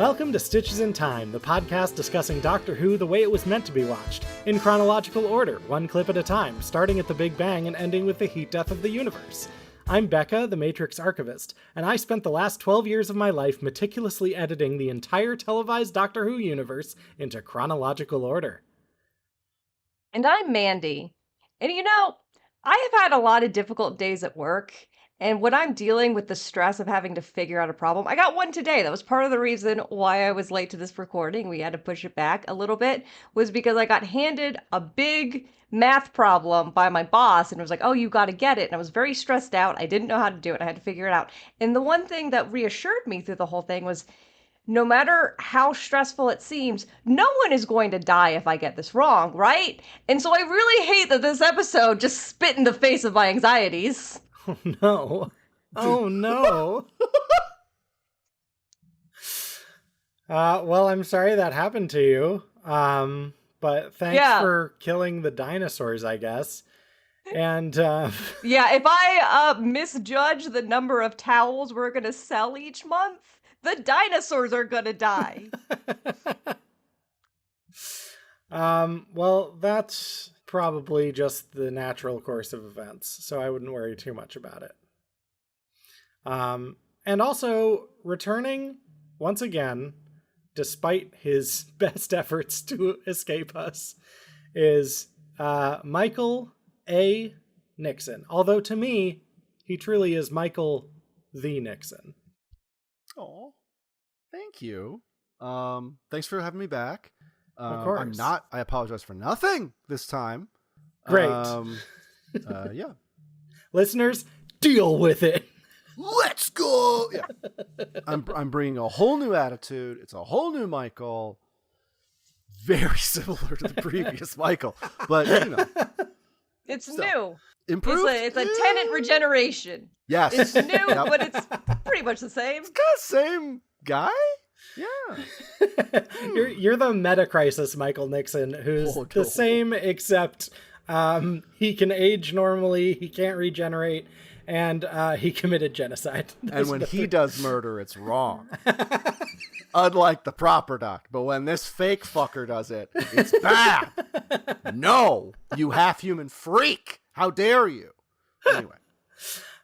Welcome to Stitches in Time, the podcast discussing Doctor Who the way it was meant to be watched, in chronological order, one clip at a time, starting at the Big Bang and ending with the heat death of the universe. I'm Becca, the Matrix archivist, and I spent the last 12 years of my life meticulously editing the entire televised Doctor Who universe into chronological order. And I'm Mandy. And I have had a lot of difficult days at work. And when I'm dealing with the stress of having to figure out a problem, I got one today. That was part of the reason why I was late to this recording. We had to push it back a little bit, was because I got handed a big math problem by my boss and it was like, oh, you got to get it. And I was very stressed out. I didn't know how to do it. I had to figure it out. And the one thing that reassured me through the whole thing was, no matter how stressful it seems, no one is going to die if I get this wrong, right? And so I really hate that this episode just spit in the face of my anxieties. Oh no. Oh no. Well, I'm sorry that happened to you. But thanks for killing the dinosaurs, I guess. And yeah, if I misjudge the number of towels we're gonna sell each month, the dinosaurs are gonna die. Well, that's probably just the natural course of events, so I wouldn't worry too much about it. And also, returning once again, despite his best efforts to escape us, is Michael A. Nixon. Although to me, he truly is Michael the Nixon. Oh, thank you. Thanks for having me back. Of course. I apologize for nothing this time. Great. Yeah. Listeners, deal with it. Let's go. Yeah. I'm bringing a whole new attitude. It's a whole new Michael. Very similar to the previous Michael, but it's new. Improved. It's a tenant regeneration. Yes. It's new, but it's pretty much the same. It's kind of same guy. Yeah. You're the meta crisis Michael Nixon, who's the same except he can age normally, he can't regenerate, and he committed genocide. And when he does murder, it's wrong. Unlike the proper Doctor. But when this fake fucker does it, it's bad. No, you half-human freak. How dare you? Anyway.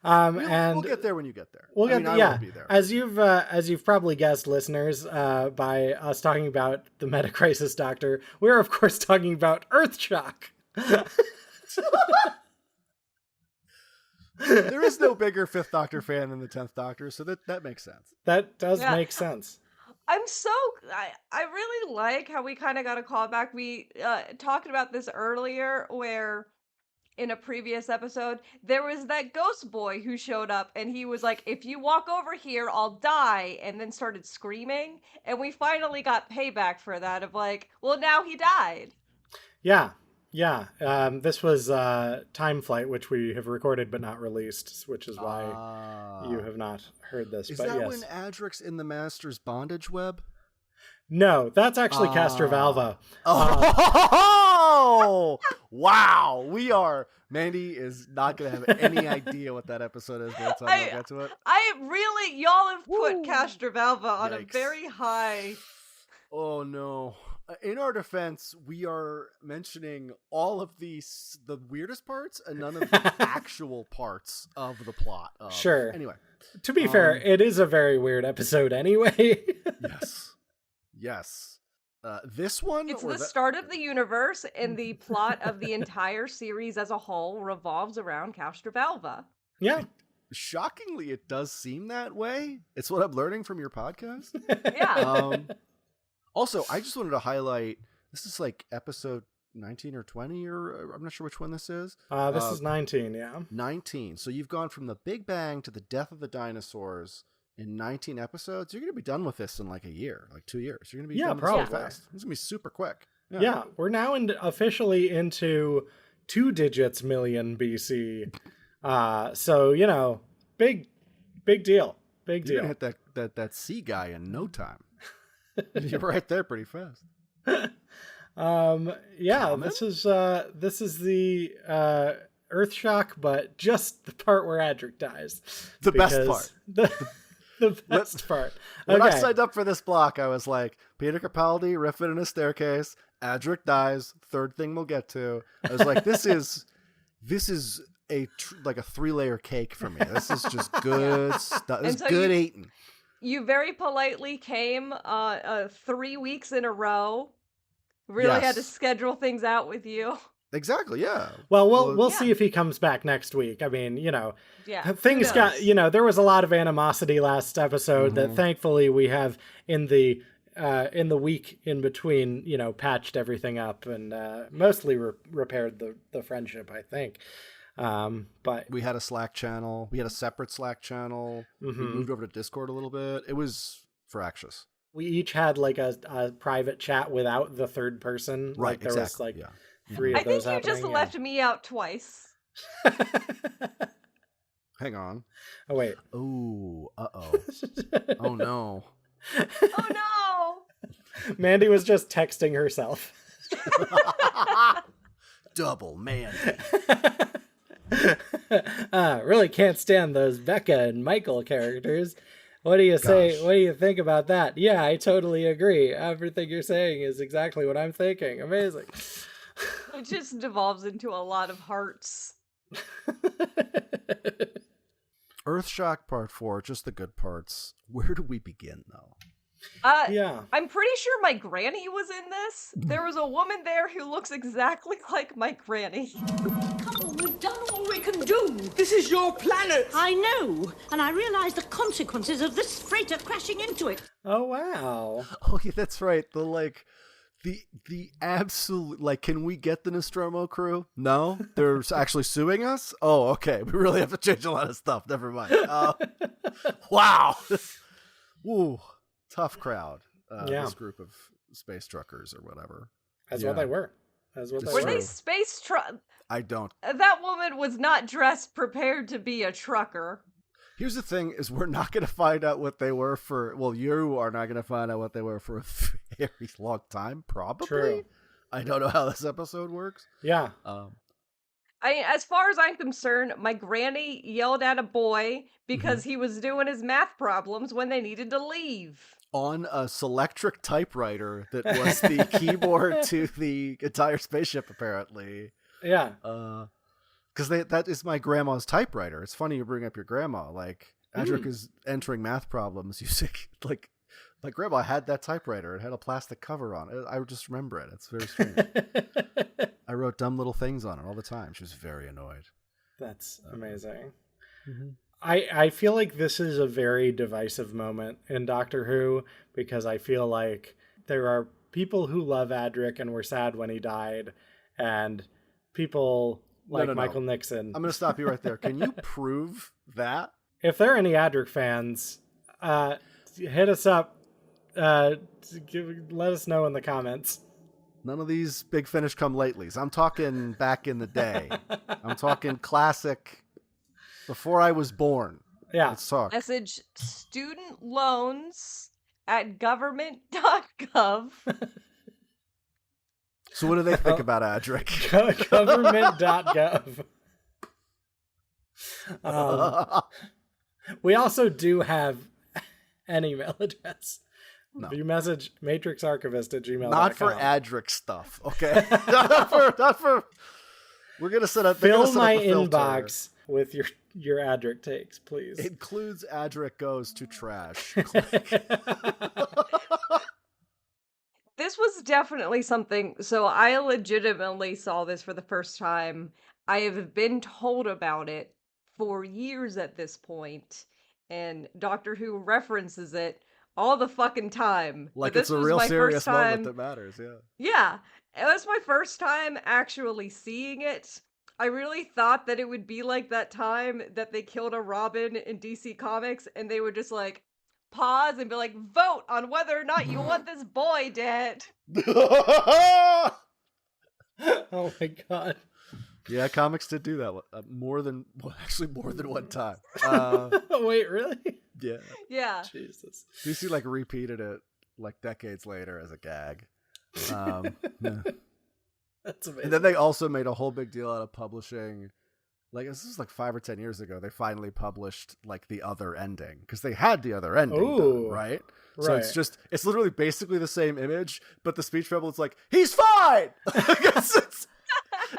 We'll get there when you get there. I will be there. As you've probably guessed, listeners, by us talking about the Meta Crisis Doctor, we're of course talking about Earthshock. There is no bigger Fifth Doctor fan than the 10th Doctor, so that makes sense. That does make sense. I really like how we kind of got a callback. We talked about this earlier, where in a previous episode, there was that ghost boy who showed up and he was like, if you walk over here, I'll die, and then started screaming. And we finally got payback for that of like, well, now he died. Yeah. This was Time Flight, which we have recorded but not released, which is why you have not heard this. Is that when Adric's in the Master's bondage web? No, that's actually Castrovalva. Oh, wow. Mandy is not going to have any idea what that episode is by the time I get to it. Y'all have put Castrovalva on a very high. Oh, no. In our defense, we are mentioning all of the weirdest parts and none of the actual parts of the plot. Sure. Anyway. To be fair, it is a very weird episode anyway. Yes. This one? It's the start of the universe, and the plot of the entire series as a whole revolves around Castrovalva. Yeah. Shockingly, it does seem that way. It's what I'm learning from your podcast. Yeah. Also, I just wanted to highlight, this is like episode 19 or 20, or I'm not sure which one this is. This is 19, yeah. 19. So you've gone from the Big Bang to the death of the dinosaurs in 19 episodes. You're going to be done with this in like a year, like 2 years. You're going to be done probably. So fast. It's going to be super quick. Yeah, we're now officially into 2 digits million BC. So, big deal. Big deal. You're going to hit that C guy in no time. You're right there pretty fast. This is the Earthshock, but just the part where Adric dies. The best part. the best part. When I Okay. signed up for this block, I was like, Peter Capaldi, riffing in a staircase, Adric dies, third thing we'll get to. I was like, this is like a 3-layer cake for me. This is just good stuff. This is so good eating. You very politely came 3 weeks in a row. Really had to schedule things out with you. Exactly, yeah. Well, we'll see if he comes back next week. I mean, things got, there was a lot of animosity last episode that thankfully we have in the week in between, patched everything up and mostly repaired the friendship, I think. But we had a Slack channel. We had a separate Slack channel. We moved over to Discord a little bit. It was fractious. We each had like a private chat without the third person. Right, like there was like 3 I of those think you just left me out twice. Hang on. Oh, wait. Oh, uh-oh. Oh, no. Oh, no. Mandy was just texting herself. Double Mandy. Really can't stand those Becca and Michael characters. What do you say? What do you think about that? Yeah, I totally agree. Everything you're saying is exactly what I'm thinking. Amazing. It just devolves into a lot of hearts. Earthshock Part 4, just the good parts. Where do we begin, though? Yeah. I'm pretty sure my granny was in this. There was a woman there who looks exactly like my granny. Come on, we've done all we can do. This is your planet. I know, and I realize the consequences of this freighter crashing into it. Oh, wow. Oh, yeah, that's right. The absolute, can we get the Nostromo crew? No? They're actually suing us? Oh, okay. We really have to change a lot of stuff. Never mind. Wow. Ooh, tough crowd. This group of space truckers or whatever. That's what they were. Were they space truck? I don't. That woman was not dressed prepared to be a trucker. Here's the thing is we're not going to find out what they were you are not going to find out what they were for a very long time, probably. True. I don't know how this episode works. Yeah. As far as I'm concerned, my granny yelled at a boy because he was doing his math problems when they needed to leave. On a Selectric typewriter that was the keyboard to the entire spaceship, apparently. Yeah. Because that is my grandma's typewriter. It's funny you bring up your grandma. Adric is entering math problems using, my grandma had that typewriter. It had a plastic cover on it. I just remember it. It's very strange. I wrote dumb little things on it all the time. She was very annoyed. That's amazing. I feel like this is a very divisive moment in Doctor Who because I feel like there are people who love Adric and were sad when he died, and people like Michael Nixon. I'm going to stop you right there. Can you prove that? If there are any Adric fans, hit us up. Let us know in the comments. None of these Big Finish come latelys. I'm talking back in the day. I'm talking classic. Before I was born. Yeah. Let's talk. Message student loans at government.gov. So what do they think about Adric? Government.gov. We also do have an email address. No. You message matrixarchivist@gmail.com. Not for Adric stuff, okay? not for. We're gonna set up. Fill my inbox with your Adric takes, please. Includes Adric goes to trash. This was definitely something. So I legitimately saw this for the first time. I have been told about it for years at this point, and Doctor Who references it all the fucking time. Like it's a real serious moment that matters, yeah. Yeah, it was my first time actually seeing it. I really thought that it would be like that time that they killed a Robin in DC Comics and they would just pause and be like, vote on whether or not you want this boy dead. Oh my god. Yeah, comics did do that more than one time. Wait, really? Yeah. Yeah. Jesus. DC repeated it decades later as a gag. Yeah. That's amazing. And then they also made a whole big deal out of publishing like this is like 5 or 10 years ago, they finally published like the other ending because they had the other ending done, right? So it's literally basically the same image, but the speech bubble is like, he's fine.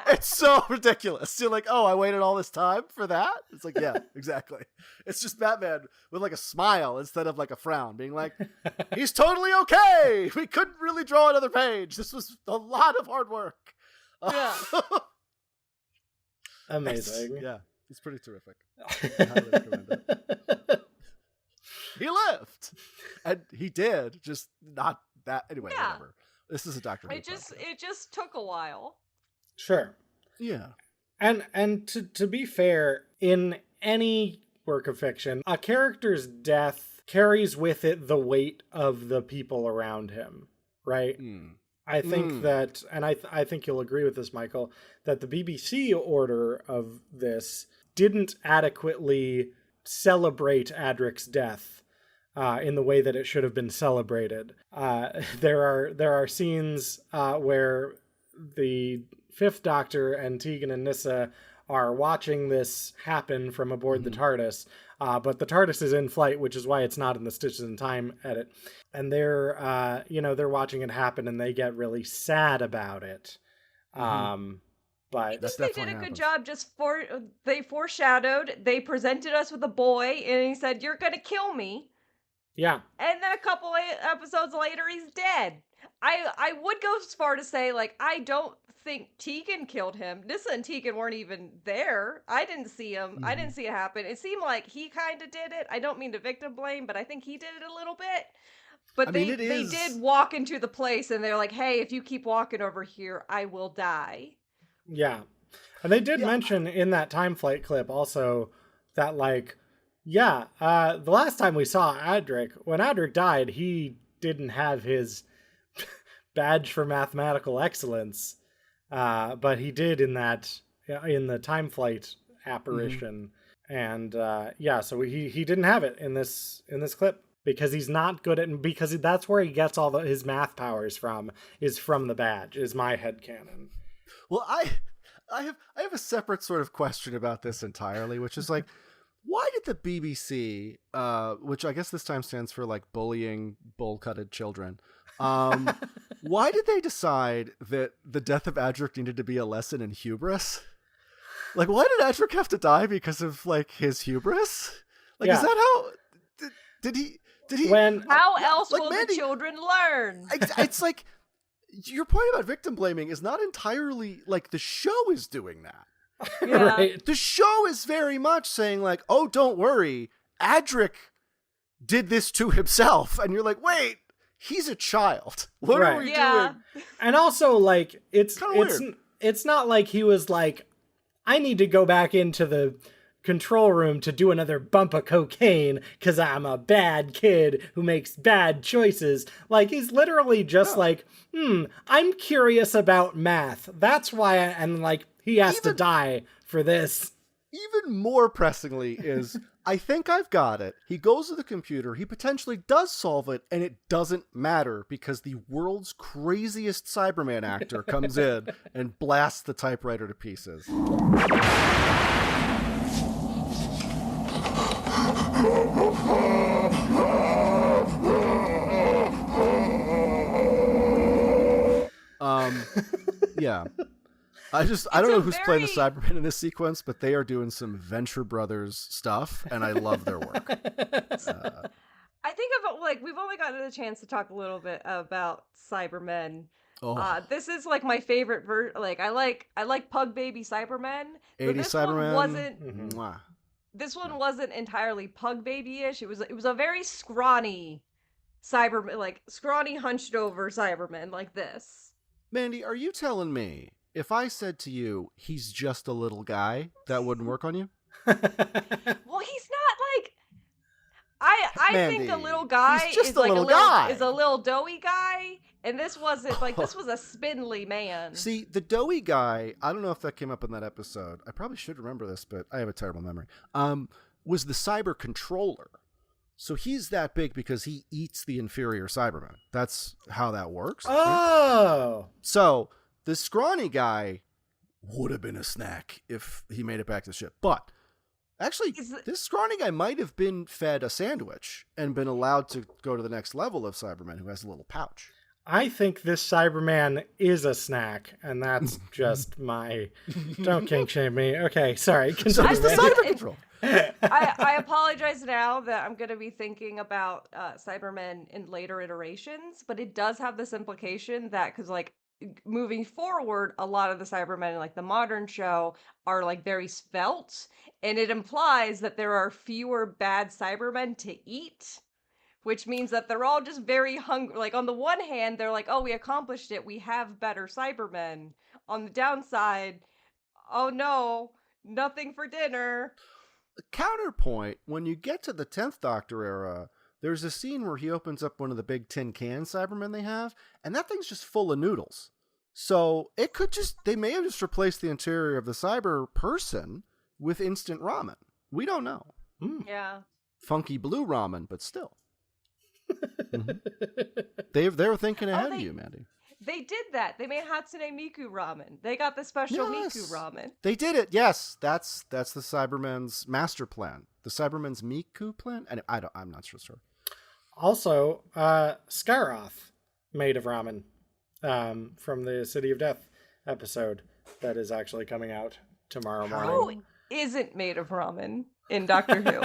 It's so ridiculous. You're like, oh, I waited all this time for that? It's like, yeah, exactly. It's just Batman with like a smile instead of like a frown, being like, he's totally okay. We couldn't really draw another page. This was a lot of hard work. Yeah. Amazing. It's pretty terrific. I highly recommend it. He lived. And he did, just not that. Anyway, whatever. This is a Doctor Who podcast. It just took a while. Sure. Yeah. And to be fair, in any work of fiction, a character's death carries with it the weight of the people around him, right? I think that, and I think you'll agree with this, Michael, that the BBC order of this didn't adequately celebrate Adric's death in the way that it should have been celebrated. There are scenes where the Fifth Doctor and Tegan and Nyssa are watching this happen from aboard the TARDIS, but the TARDIS is in flight, which is why it's not in the Stitches in Time edit. And they're, they're watching it happen, and they get really sad about it. But I think they did a good job. They foreshadowed. They presented us with a boy, and he said, "You're gonna kill me." Yeah. And then a couple episodes later, he's dead. I would go as far to say, like, I don't think Tegan killed him. Nyssa and Tegan weren't even there. I didn't see him. I didn't see it happen. It seemed like he kind of did it. I don't mean to victim blame, but I think he did it a little bit. But they did walk into the place, and they're like, hey, if you keep walking over here, I will die. Yeah. And they did mention in that time flight clip also that, like, the last time we saw Adric, when Adric died, he didn't have his badge for mathematical excellence, but he did in the time flight apparition. And so he didn't have it in this clip because he's not good at, because that's where he gets all his math powers from, is from the badge, is my headcanon. Well, I have a separate sort of question about this entirely, which is like, why did the BBC, which I guess this time stands for like bullying bowl-cutted children, why did they decide that the death of Adric needed to be a lesson in hubris? Like, why did Adric have to die because of like his hubris? Like, is that how? Did he? How else will the children learn? It's like, your point about victim blaming is not entirely like the show is doing that. Yeah. Right. The show is very much saying like, oh, don't worry, Adric did this to himself. And you're like, wait, he's a child. What are we doing? And also, like, it's weird. It's not like he was like, I need to go back into the control room to do another bump of cocaine because I'm a bad kid who makes bad choices. Like, he's literally just like, I'm curious about math. That's why and like, he has to die for this. Even more pressingly is, I think I've got it. He goes to the computer, he potentially does solve it, and it doesn't matter because the world's craziest Cyberman actor comes in and blasts the typewriter to pieces. Yeah. I don't know who's playing the Cybermen in this sequence, but they are doing some Venture Brothers stuff, and I love their work. I think we've only gotten a chance to talk a little bit about Cybermen. This is like my favorite like I like Pug Baby Cybermen. 80 Cybermen. This one wasn't entirely Pug Baby-ish. It was a very scrawny Cyberman, like scrawny hunched over Cyberman like this. Mandy, are you telling me if I said to you, he's just a little guy, that wouldn't work on you? Well, he's not like... I think a little guy is like a little doughy guy, and this wasn't like, this was a spindly man. See, the doughy guy, I don't know if that came up in that episode. I probably should remember this, but I have a terrible memory. Was the cyber controller. So he's that big because he eats the inferior Cyberman. That's how that works. Oh! Right? So the scrawny guy would have been a snack if he made it back to the ship. But actually, this scrawny guy might have been fed a sandwich and been allowed to go to the next level of Cybermen, who has a little pouch. I think this Cyberman is a snack, and that's just my... Don't kink shame me. Okay, sorry. So it's the Cyber Control. I apologize now that I'm going to be thinking about Cybermen in later iterations, but it does have this implication that, because, like, moving forward, a lot of the Cybermen in, like, the modern show are, like, very svelte, and it implies that there are fewer bad Cybermen to eat, which means that they're all just very hungry. Like, on the one hand, they're like, oh, we accomplished it, we have better Cybermen. On the downside, oh no, nothing for dinner. Counterpoint, when you get to the 10th Doctor era, there's a scene where he opens up one of the big tin can Cybermen they have, and that thing's just full of noodles. So it could they may have just replaced the interior of the cyber person with instant ramen. We don't know. Yeah. Funky blue ramen, but still. They were thinking ahead of you, Mandy. They did that. They made Hatsune Miku ramen. They got the special Miku ramen. They did it. Yes, that's the Cybermen's master plan. The Cybermen's Miku plan. And I'm not sure. Also, Skyroth made of ramen from the City of Death episode that is actually coming out tomorrow morning. Who isn't made of ramen in Doctor Who?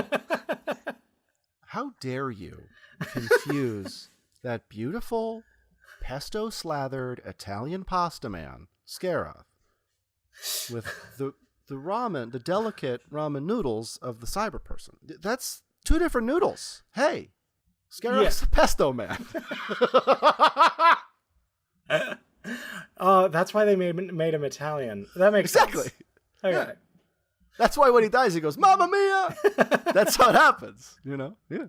How dare you confuse that beautiful pesto-slathered Italian pasta man, Scaroth, with the ramen, the delicate ramen noodles of the cyber person. That's two different noodles. Hey, Scaroth's a pesto man. Oh, that's why they made him Italian. That makes sense. Exactly. Okay. Yeah. That's why when he dies, he goes, "Mamma mia!" That's how it happens, you know? Yeah.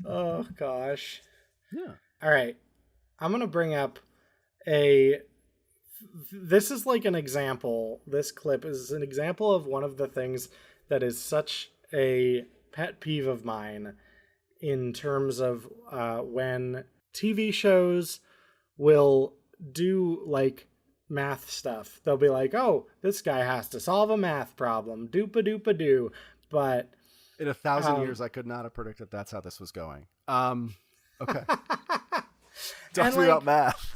Oh, gosh. Yeah. All right. I'm going to bring up this is like an example. This clip is an example of one of the things that is such a pet peeve of mine in terms of when TV shows will do like math stuff. They'll be like, oh, this guy has to solve a math problem. Doopa-doopa-doo. But in 1,000 years, I could not have predicted that's how this was going. Okay. Talk to me about math.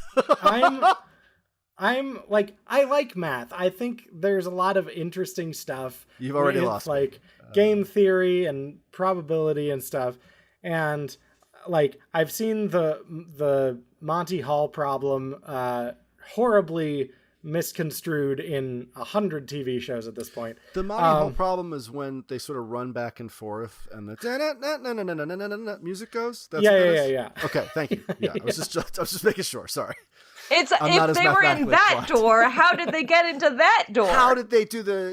I'm like, I like math. I think there's a lot of interesting stuff. You've already lost like me. Game theory and probability and stuff. And like, I've seen the Monty Hall problem horribly misconstrued in 100 TV shows at this point. The Monty Hall problem is when they sort of run back and forth and the music goes. That's yeah. Okay, thank you. Yeah, I was just making sure. Sorry. It's if they were in that door, how did they get into that door? How did they do the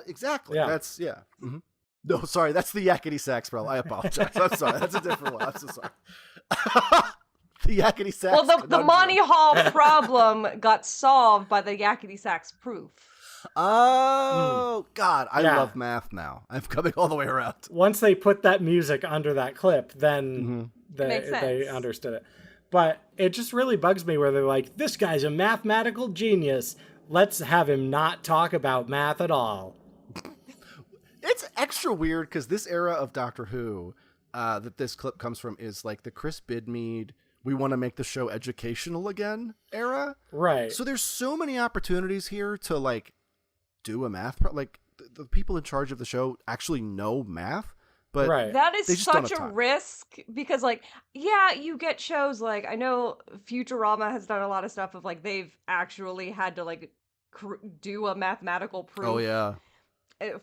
exactly? Yeah. That's Mm-hmm. No, sorry, that's the yakety sax problem. I apologize. I'm sorry. That's a different one. I'm so sorry. The yakety sax. Well, the Monty Hall problem got solved by the yakety sax proof. Oh, God. I love math now. I'm coming all the way around. Once they put that music under that clip, then they understood it. But it just really bugs me where they're like, this guy's a mathematical genius. Let's have him not talk about math at all. It's extra weird because this era of Doctor Who that this clip comes from is like the Chris Bidmead, we want to make the show educational again era. Right. So there's so many opportunities here to like do a math like the people in charge of the show actually know math, but that is such a risk because like, yeah, you get shows like, I know Futurama has done a lot of stuff of like, they've actually had to like do a mathematical proof. Oh yeah.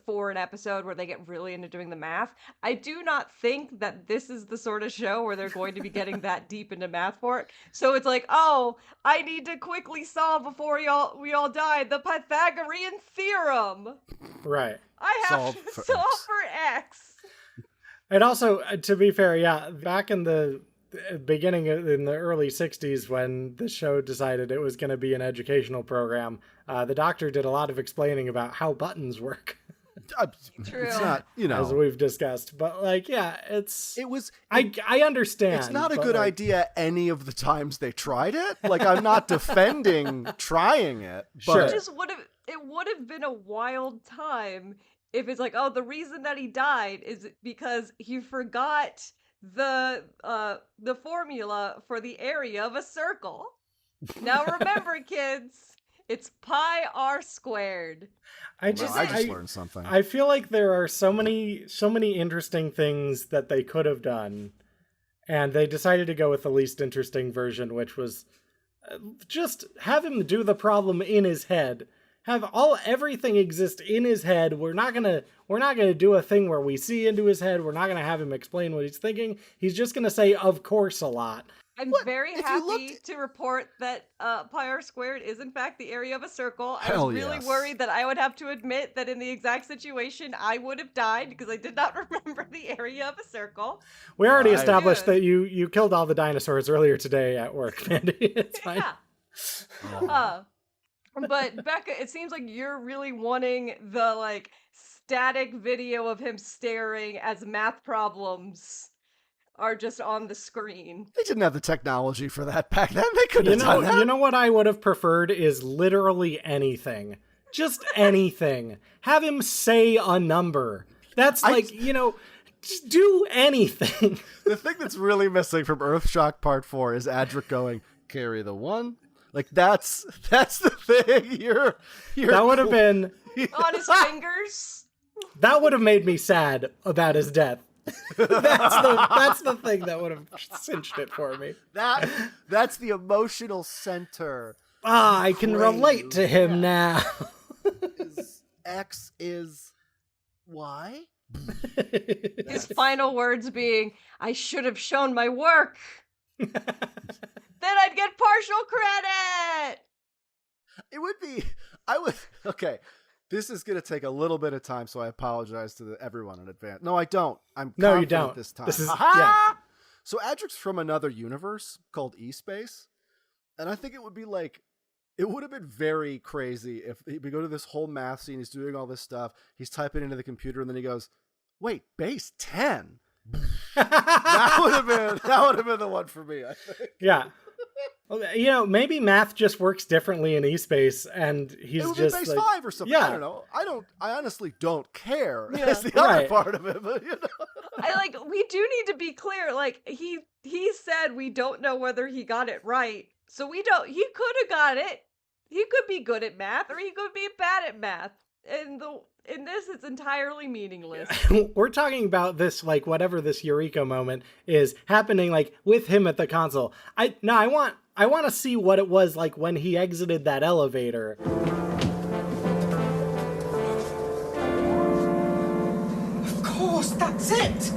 For an episode where they get really into doing the math. I do not think that this is the sort of show where they're going to be getting that deep into math for it. So it's like, oh, I need to quickly solve before we all die the Pythagorean theorem. Right. I have to solve for X. And also, to be fair, yeah, back in the beginning in the early 60s when the show decided it was going to be an educational program, the Doctor did a lot of explaining about how buttons work. True. It's not, as we've discussed. But like, yeah, I understand. It's not a but, good like, idea any of the times they tried it. Like, I'm not defending trying it. But Sure. It would have been a wild time if it's like, oh, the reason that he died is because he forgot the formula for the area of a circle. Now remember, kids, it's pi r squared. I just learned something. I feel like there are so many interesting things that they could have done, and they decided to go with the least interesting version, which was just have him do the problem in his head. Have everything exist in his head. We're not gonna do a thing where we see into his head. We're not gonna have him explain what he's thinking. He's just gonna say "of course" a lot. I'm very happy to report that pi r squared is in fact the area of a circle. I was really worried that I would have to admit that in the exact situation I would have died because I did not remember the area of a circle. We already established that you killed all the dinosaurs earlier today at work, Mandy. It's fine. Yeah. But Becca, it seems like you're really wanting the like static video of him staring as math problems are just on the screen. They didn't have the technology for that back then. They couldn't have done that. You know what I would have preferred is literally anything. Just anything. Have him say a number. That's just do anything. The thing that's really missing from Earthshock Part 4 is Adric going, carry the 1. Like, that's the thing. You're that would have been... on his fingers? That would have made me sad about his death. That's the thing that would have cinched it for me. That's the emotional center. I can relate to him now. Is X is Y? His final words being, I should have shown my work. Then I'd get partial credit. It would be, okay. This is going to take a little bit of time, so I apologize to everyone in advance. No, I don't. I'm confident you don't. This time. This is, yeah. So Adric's from another universe called E-Space, and I think it would be like, it would have been very crazy if we go to this whole math scene, he's doing all this stuff, he's typing into the computer, and then he goes, wait, base 10? that would have been the one for me, I think. Yeah. Well, maybe math just works differently in E-Space, and he's it would just be base like, 5 or something. Yeah. I don't know. I honestly don't care. Yeah, that's the other part of it, but we do need to be clear. Like he said, we don't know whether he got it right, so we don't. He could have got it. He could be good at math, or he could be bad at math. And in this, it's entirely meaningless. We're talking about this, like, whatever this Eureka moment is happening, like, with him at the console. I want to see what it was like when he exited that elevator. Of course, that's it.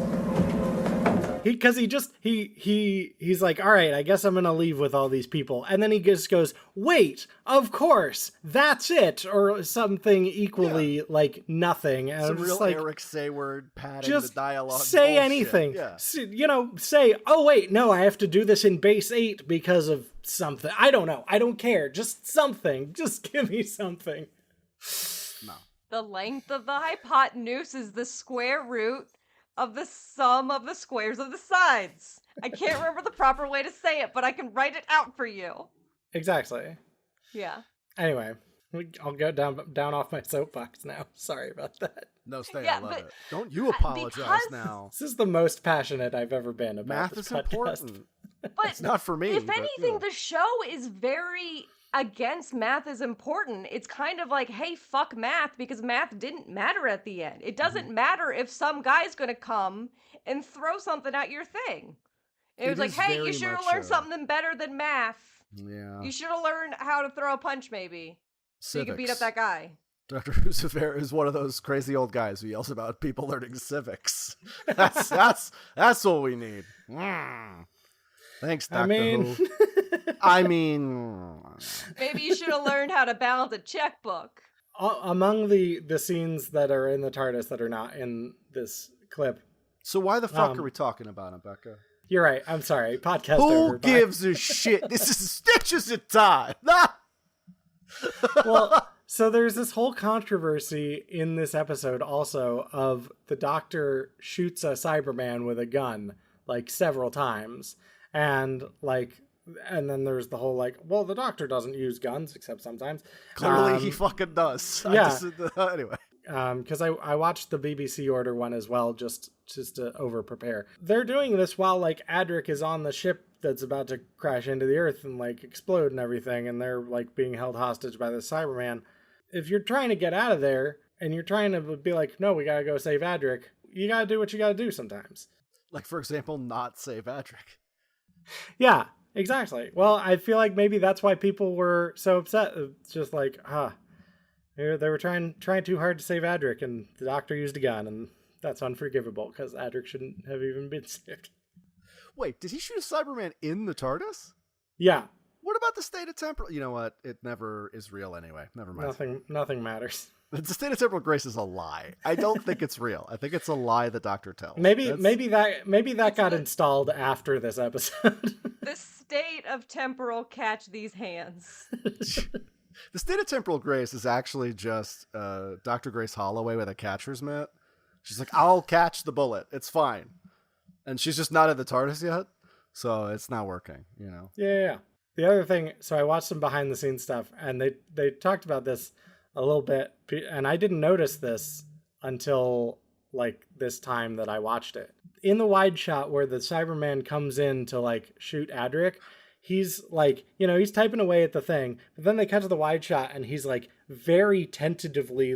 Because he's like, all right, I guess I'm gonna leave with all these people, and then he just goes, wait, of course, that's it, or something equally like nothing. And some I'm real just like, Eric Sayward padding just the dialogue. say bullshit. anything. Yeah. Say, oh wait, no, I have to do this in base 8 because of something. I don't know. I don't care. Just something. Just give me something. No. The length of the hypotenuse is the square root of the sum of the squares of the sides. I can't remember the proper way to say it, but I can write it out for you. Exactly. Yeah. Anyway, I'll go down off my soapbox now. Sorry about that. No, stay. Yeah, I love but it. Don't you apologize now. This is the most passionate I've ever been about Math this is podcast. important. But It's not for me. if but, anything, the show is very against math is important. It's kind of like, hey, fuck math, because math didn't matter at the end. It doesn't matter if some guy's gonna come and throw something at your thing. It was like, hey, you should have learned something better than math. Yeah. You should have learned how to throw a punch, maybe. So you could beat up that guy. Dr. Lucifer is one of those crazy old guys who yells about people learning civics. That's what we need. Thanks, Dr. Who. I mean... Maybe you should have learned how to balance a checkbook. Among the scenes that are in the TARDIS that are not in this clip. So why the fuck are we talking about him, Becca? You're right. I'm sorry. Podcast Who over. gives a shit? This is Stitches in Time. Well, So there's this whole controversy in this episode also of the Doctor shoots a Cyberman with a gun like several times. And then there's the whole well, the Doctor doesn't use guns except sometimes. Clearly he fucking does. Yeah. Anyway. Because I watched the BBC Order one as well, just to over prepare. They're doing this while Adric is on the ship that's about to crash into the Earth and explode and everything, and they're being held hostage by the Cyberman. If you're trying to get out of there and you're trying to be no, we gotta go save Adric, you gotta do what you gotta do sometimes. For example, not save Adric. Yeah, exactly. Well, I feel maybe that's why people were so upset. It's just they were trying too hard to save Adric, and the Doctor used a gun, and that's unforgivable because Adric shouldn't have even been saved. Wait, did he shoot a Cyberman in the TARDIS? Yeah. What about the state of temporal? You know what? It never is real anyway. Never mind. Nothing matters. The state of temporal grace is a lie. I don't think it's real. I think it's a lie the Doctor tells. Maybe that got installed after this episode. The state of temporal catch these hands. The state of temporal grace is actually just Dr. Grace Holloway with a catcher's mitt. She's I'll catch the bullet. It's fine. And she's just not at the TARDIS yet, so it's not working, Yeah. The other thing, so I watched some behind the scenes stuff, and they talked about this a little bit, and I didn't notice this until this time that I watched it. In the wide shot where the Cyberman comes in to shoot Adric, he's he's typing away at the thing, but then they cut to the wide shot and he's very tentatively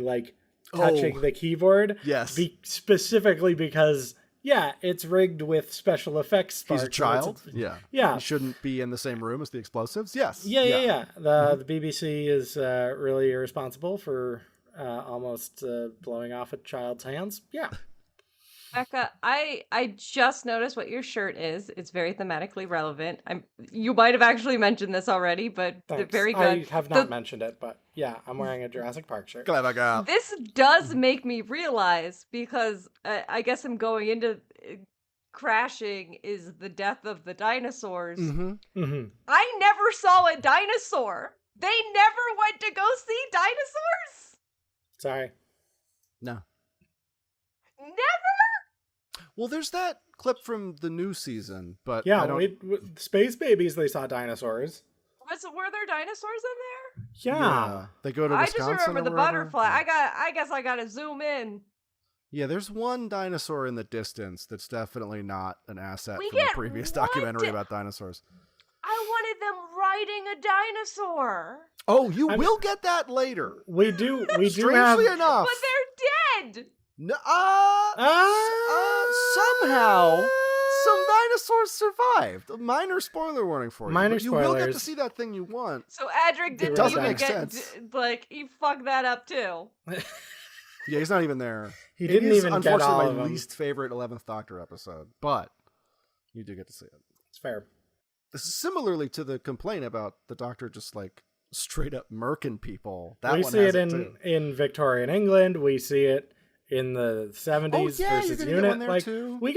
touching the keyboard. Yes. Specifically because it's rigged with special effects sparks. He's a child. Yeah. He shouldn't be in the same room as the explosives. Yes. Yeah. The BBC is really irresponsible for almost blowing off a child's hands. Yeah. Becca, I just noticed what your shirt is. It's very thematically relevant. You might have actually mentioned this already, but very good. I have not mentioned it, but yeah, I'm wearing a Jurassic Park shirt. This does make me realize, because I guess I'm going into crashing is the death of the dinosaurs. Mm-hmm. Mm-hmm. I never saw a dinosaur. They never went to go see dinosaurs? Sorry. No. Never? Well, there's that clip from the new season, but yeah, Space Babies, they saw dinosaurs. Were there dinosaurs in there? Yeah. They go to Wisconsin. I just remember the butterfly. I guess I gotta zoom in. Yeah, there's one dinosaur in the distance that's definitely not an asset from the previous documentary about dinosaurs. I wanted them riding a dinosaur. Oh, you will get that later. We do. Strangely enough, but they're dead. No, somehow some dinosaurs survived. A minor spoiler warning for you. Minor spoilers. You will get to see that thing you want. So Adric didn't even get he fucked that up too. Yeah, he's not even there. He didn't even get all of them. My least favorite 11th Doctor episode, but you do get to see it. It's fair. This is similarly to the complaint about the Doctor just straight up murking people. We see it in Victorian England. We see it in the 70s versus Unit. We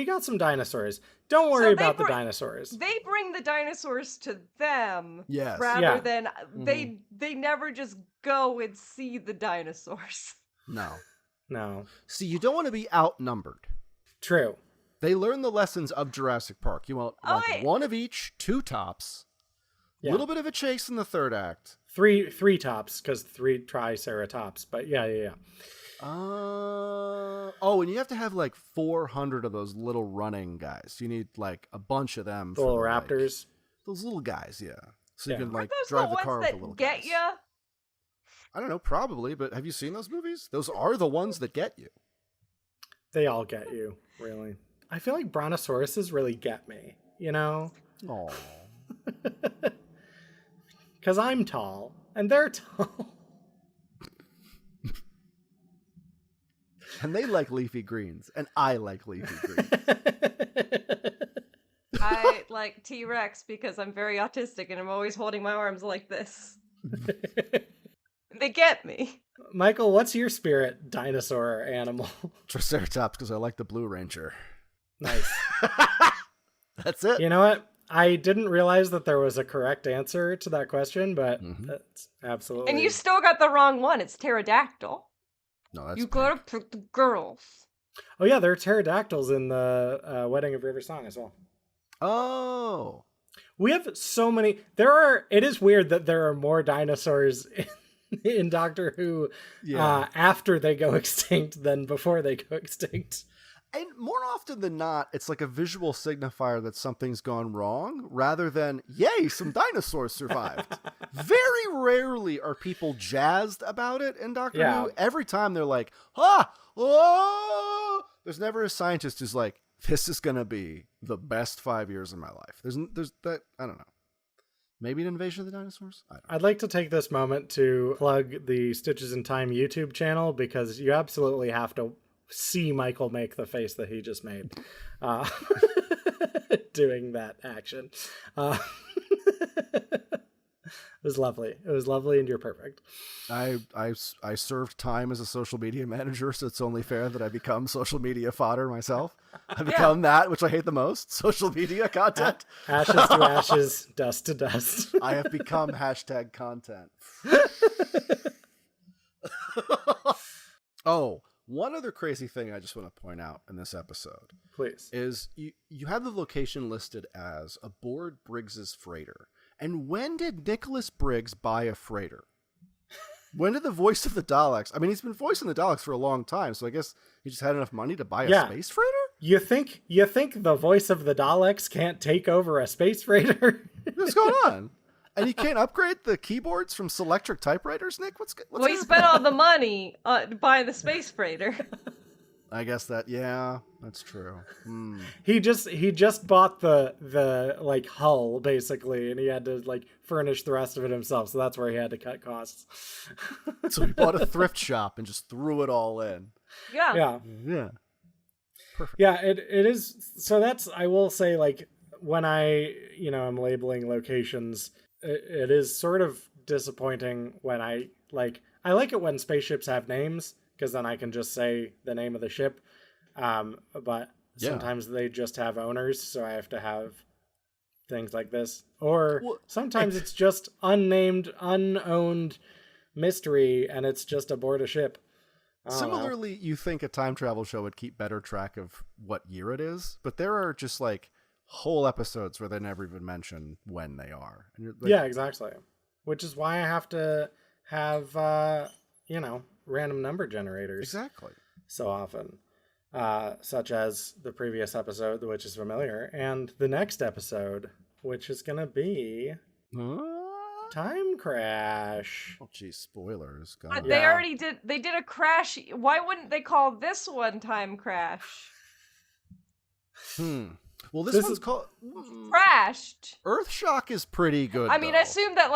got some dinosaurs. Don't worry about the dinosaurs. They bring the dinosaurs to them. Yes. Rather than they never just go and see the dinosaurs. No. See, you don't want to be outnumbered. True. They learn the lessons of Jurassic Park. You want one of each, 2 tops. A little bit of a chase in the 3rd act. 3 tops, because 3 triceratops. But yeah. And you have to have 400 of those little running guys. You need a bunch of them. The little raptors. Those little guys, yeah. So you can those drive the ones car with the little get guys. Ya? I don't know, probably, but have you seen those movies? Those are the ones that get you. They all get you, really. I feel like brontosauruses really get me, Aww. Because I'm tall, and they're tall. And they like leafy greens, and I like leafy greens. I like T-Rex because I'm very autistic, and I'm always holding my arms like this. They get me. Michael, what's your spirit dinosaur or animal? Triceratops, because I like the Blue Ranger. Nice. That's it. You know what? I didn't realize that there was a correct answer to that question, but that's absolutely. And you still got the wrong one. It's pterodactyl. No, that's You gotta pick the girls. Oh yeah, there are pterodactyls in the Wedding of River Song as well. Oh. We have so many. It is weird that there are more dinosaurs in Doctor Who after they go extinct than before they go extinct. And more often than not, it's like a visual signifier that something's gone wrong, rather than, yay, some dinosaurs survived. Very rarely are people jazzed about it in Doctor Who. Every time they're like, oh! There's never a scientist who's like, this is going to be the best 5 years of my life. There's that, I don't know. Maybe an Invasion of the Dinosaurs? I'd like to take this moment to plug the Stitches in Time YouTube channel, because you absolutely have to see Michael make the face that he just made doing that action. It was lovely. It was lovely, and you're perfect. I served time as a social media manager, so it's only fair that I become social media fodder myself. I become that which I hate the most, social media content. Ashes to ashes, dust to dust. I have become hashtag content. Oh, one other crazy thing I just want to point out in this episode, please, is you have the location listed as aboard Briggs's freighter. And when did Nicholas Briggs buy a freighter? When did the voice of the Daleks? I mean, he's been voicing the Daleks for a long time, so I guess he just had enough money to buy a space freighter? You think the voice of the Daleks can't take over a space freighter? What's going on? And you can't upgrade the keyboards from Selectric typewriters, Nick? What's he spent all the money buying the space freighter. I guess that's true. He just bought the like hull basically, and he had to like furnish the rest of it himself. So that's where he had to cut costs. So he bought a thrift shop and just threw it all in. Yeah. Perfect. Yeah, it is. So that's, I will say, like, when I am labeling locations, it is sort of disappointing when I like it when spaceships have names, because then I can just say the name of the ship. But sometimes they just have owners, so I have to have things like this. Or sometimes it's just unnamed, unowned mystery, and it's just aboard a ship. Similarly, you think a time travel show would keep better track of what year it is, but there are just like whole episodes where they never even mention when they are. And you're like, yeah, exactly. Which is why I have to have, random number generators. Exactly. So often. Such as the previous episode, which is familiar, and the next episode, which is going to be Time Crash. Oh, geez, spoilers. But they already did. They did a crash. Why wouldn't they call this one Time Crash? Well, this one's called Crashed. Earthshock is pretty good. I mean, I assume that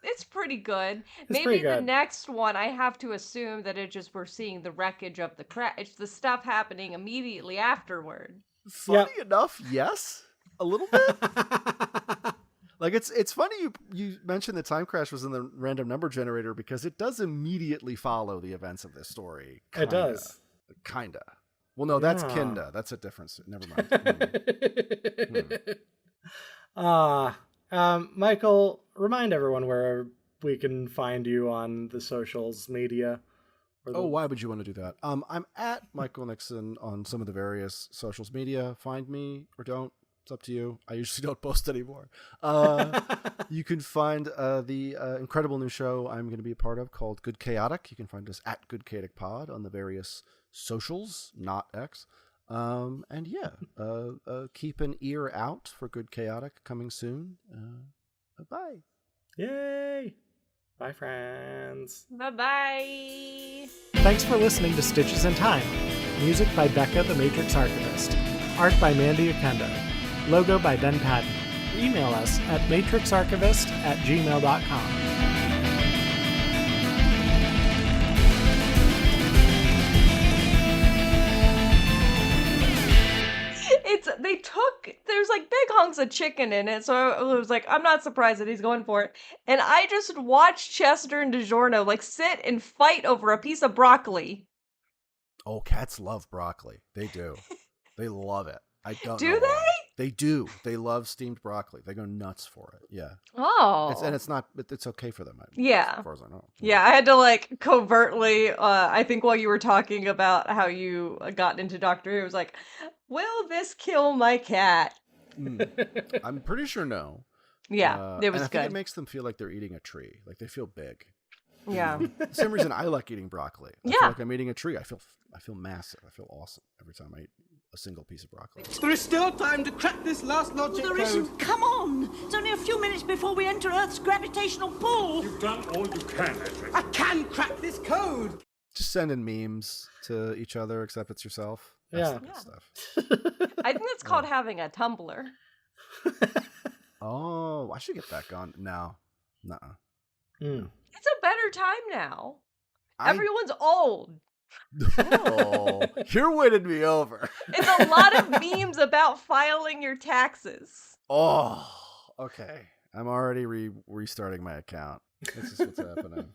it's pretty good. Maybe the next one, I have to assume that we're seeing the wreckage of the crash. It's the stuff happening immediately afterward. Funny enough, yes, a little bit. Like it's funny you mentioned the Time Crash was in the random number generator, because it does immediately follow the events of this story. It does. Kinda. Well, no, that's Kinda. That's a difference. Never mind. Michael, remind everyone where we can find you on the socials media. Why would you want to do that? I'm at Michael Nixon on some of the various socials media. Find me or don't. It's up to you. I usually don't post anymore. You can find the incredible new show I'm going to be a part of called Good Chaotic. You can find us at Good Chaotic Pod on the various socials, not X. Keep an ear out for Good Chaotic coming soon. Bye. Yay. Bye, friends. Bye-bye. Thanks for listening to Stitches in Time. Music by Becca the Matrix Archivist. Art by Mandy Akenda. Logo by Ben Padden. Email us at matrixarchivist@gmail.com. There's like big hunks of chicken in it, so I was like, I'm not surprised that he's going for it. And I just watched Chester and DiGiorno like sit and fight over a piece of broccoli. Oh, cats love broccoli. They do. They love it. I don't do know they? why. They do. They love steamed broccoli. They go nuts for it. Yeah. Oh. It's okay for them. Yeah. As far as I know. Yeah, I had to like covertly, I think while you were talking about how you got into Doctor Who, I was like, will this kill my cat? I'm pretty sure no. Yeah, it was and I good. think it makes them feel like they're eating a tree. Like they feel big. Yeah. For the same reason I like eating broccoli. I feel like I'm eating a tree. I feel massive. I feel awesome every time I eat a single piece of broccoli. There is still time to crack this last logic There code. isn't. Come on. It's only a few minutes before we enter Earth's gravitational pull. You've done all you can, Adric. I can crack this code. Just sending memes to each other, except it's yourself. That's the good stuff. I think that's called having a Tumblr. Oh, I should get back on. No. Nuh-uh. It's a better time now. Everyone's old. Oh, you're winning me over. It's a lot of memes about filing your taxes. Oh, okay. I'm already restarting my account. This is what's happening.